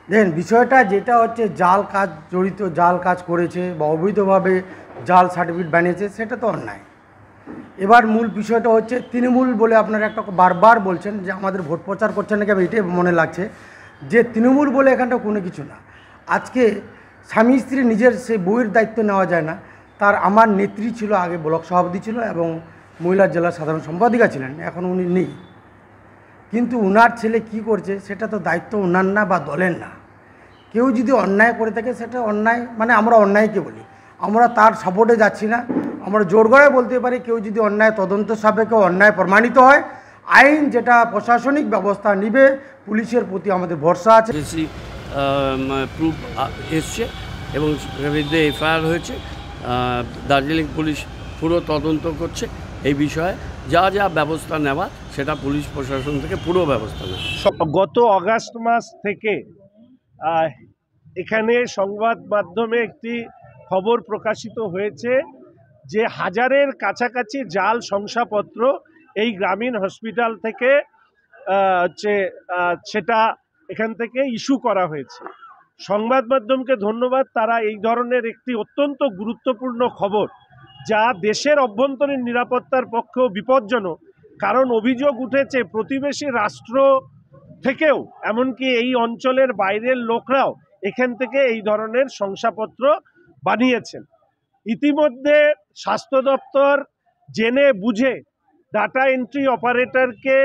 দেখেন বিষয়টা যেটা হচ্ছে জাল কাজ জড়িত, জাল কাজ করেছে বা অবৈধভাবে জাল সার্টিফিকেট বানিয়েছে, সেটা তো অন্যায়। এবার মূল বিষয়টা হচ্ছে তৃণমূল বলে আপনারা একটা বারবার বলছেন যে আমাদের ভোট প্রচার করছেন নাকি, আমি এটাই মনে লাগছে যে তৃণমূল বলে এখানটা কোনো কিছু না। আজকে স্বামী স্ত্রী নিজের সেই বইয়ের দায়িত্ব নেওয়া যায় না। তার আমার নেত্রী ছিল, আগে ব্লক সভাপতি ছিল এবং মহিলা জেলা সাধারণ সম্পাদিকা ছিলেন, এখন উনি নেই। কিন্তু উনার ছেলে কি করছে সেটা তো দায়িত্ব উনার না বা দলের না। কেউ যদি অন্যায় করে থাকে সেটা অন্যায়, মানে আমরা অন্যায়কে বলি, আমরা তার সাপোর্টে যাচ্ছি না। আমরা জোর গলায় বলতে পারি কেউ যদি অন্যায় তদন্ত সাপেক্ষে অন্যায় প্রমাণিত হয়, আইন যেটা প্রশাসনিক ব্যবস্থা নিবে, পুলিশের প্রতি আমাদের ভরসা আছে। প্রুফ এসছে এবং বিরুদ্ধে এফআইআর হয়েছে। দার্জিলিং পুলিশ পুরো তদন্ত করছে এই বিষয়ে, যা যা ব্যবস্থা নেওয়া সেটা পুলিশ প্রশাসন থেকে পুরো ব্যবস্থা নেওয়া। গত অগাস্ট মাস থেকে এখানে সংবাদ মাধ্যমে একটি খবর প্রকাশিত হয়েছে যে হাজারের কাছাকাছি জাল শংসাপত্র এই গ্রামীণ হসপিটাল থেকে সেটা এখান থেকে ইস্যু করা হয়েছে। সংবাদ মাধ্যমকে ধন্যবাদ, তারা এই ধরনের একটি অত্যন্ত গুরুত্বপূর্ণ খবর, যা দেশের অভ্যন্তরীণ নিরাপত্তার পক্ষেও বিপজ্জনক। কারণ অভিযোগ উঠেছে প্রতিবেশী রাষ্ট্র থেকেও, এমনকি এই অঞ্চলের বাইরের লোকরাও এখান থেকে এই ধরনের শংসাপত্র বানিয়েছেন। ইতিমধ্যে স্বাস্থ্য দপ্তর জেনে বুঝে ডাটা এন্ট্রি অপারেটরকে,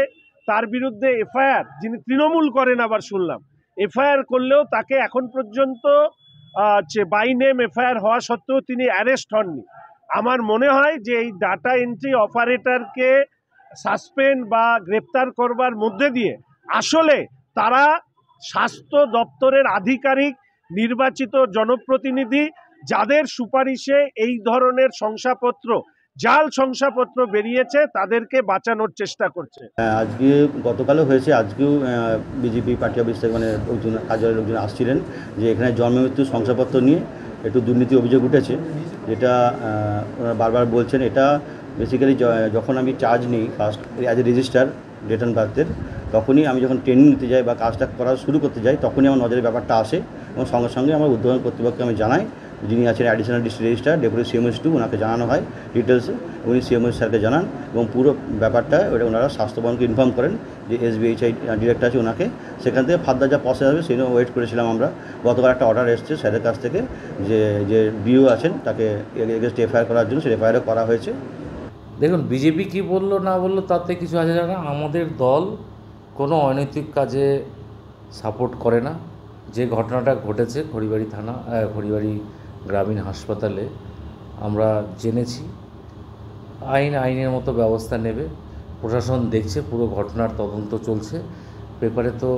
তার বিরুদ্ধে এফআইআর, যিনি তৃণমূল করেন আবার শুনলাম, এফআইআর করলেও তাকে এখন পর্যন্ত বাই নেম এফআইআর হওয়া সত্ত্বেও তিনি অ্যারেস্ট হননি। আমার মনে হয় যে এই ডাটা এন্ট্রি অপারেটরকে সাসপেন্ড বা গ্রেপ্তার করবার মধ্যে দিয়ে আসলে তারা স্বাস্থ্য দপ্তরের আধিকারিক, নির্বাচিত জনপ্রতিনিধি, যাদের সুপারিশে এই ধরনের শংসাপত্র, জাল শংসাপত্র বেরিয়েছে, তাদেরকে বাঁচানোর চেষ্টা করছে। আজকে গতকালও হয়েছে, আজকেও বিজেপি পার্টি অফিস থেকে মানে লোকজন, কার্যালয়ের লোকজন আসছিলেন যে এখানে জন্ম মৃত্যু শংসাপত্র নিয়ে একটু দুর্নীতি অভিযোগ উঠেছে, যেটা ওনারা বারবার বলছেন। এটা বেসিক্যালি যখন আমি চার্জ নিই first as a register date and বার্থের, তখনই আমি যখন ট্রেনিং নিতে যাই বা কাজটা করা শুরু করতে যাই, তখনই আমার নজরের ব্যাপারটা আসে এবং সঙ্গে সঙ্গে আমার উদ্বোধন কর্তৃপক্ষকে আমি জানাই, যিনি আছেন additional district registrar deputy CMS2, ওনাকে জানানো হয় ডিটেলসে। উনি CMS স্যারকে জানান এবং পুরো ব্যাপারটা ওটা ওনারা স্বাস্থ্যভবনকে ইনফর্ম করেন যে SBHI ডিরেক্টর আছে ওনাকে। সেখান থেকে ফার্দার যা প্রসেস হবে সেই ওয়েট করেছিলাম আমরা। গতকাল একটা অর্ডার এসছে স্যারের কাছ থেকে যে ডিও আছেন তাকে এগেনস্ট এফআইআর করার জন্য, সেই এফআইআরও করা হয়েছে। দেখুন, বিজেপি কি বললো না বললো তাতে কিছু আসে যায় না। আমাদের দল কোনো অনৈতিক কাজে সাপোর্ট করে না। যে ঘটনাটা ঘটেছে খড়িবাড়ি থানা, খড়িবাড়ি গ্রামীণ হাসপাতালে, আমরা জেনেছি। আইনের মতো ব্যবস্থা নেবে, প্রশাসন দেখছে, পুরো ঘটনার তদন্ত চলছে। পেপারে তো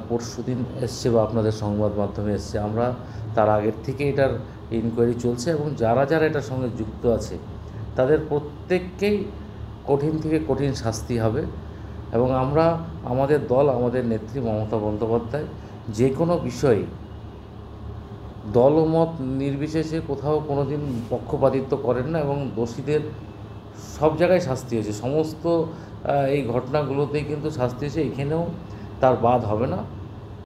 পরশুদিন এসছে বা আপনাদের সংবাদ মাধ্যমে এসছে। আমরা তার আগের থেকে এটার ইনকোয়ারি চলছে এবং যারা যারা এটার সঙ্গে যুক্ত আছে তাদের প্রত্যেককেই কঠিন থেকে কঠিন শাস্তি হবে। এবং আমরা, আমাদের দল, আমাদের নেত্রী মমতা বন্দ্যোপাধ্যায় যে কোনো বিষয়ে দলমত নির্বিশেষে কোথাও কোনো দিন পক্ষপাতিত্ব করেন না এবং দোষীদের সব জায়গায় শাস্তি হয়েছে। সমস্ত এই ঘটনাগুলোতেই কিন্তু শাস্তি হয়েছে, এখানেও তার বাদ হবে না।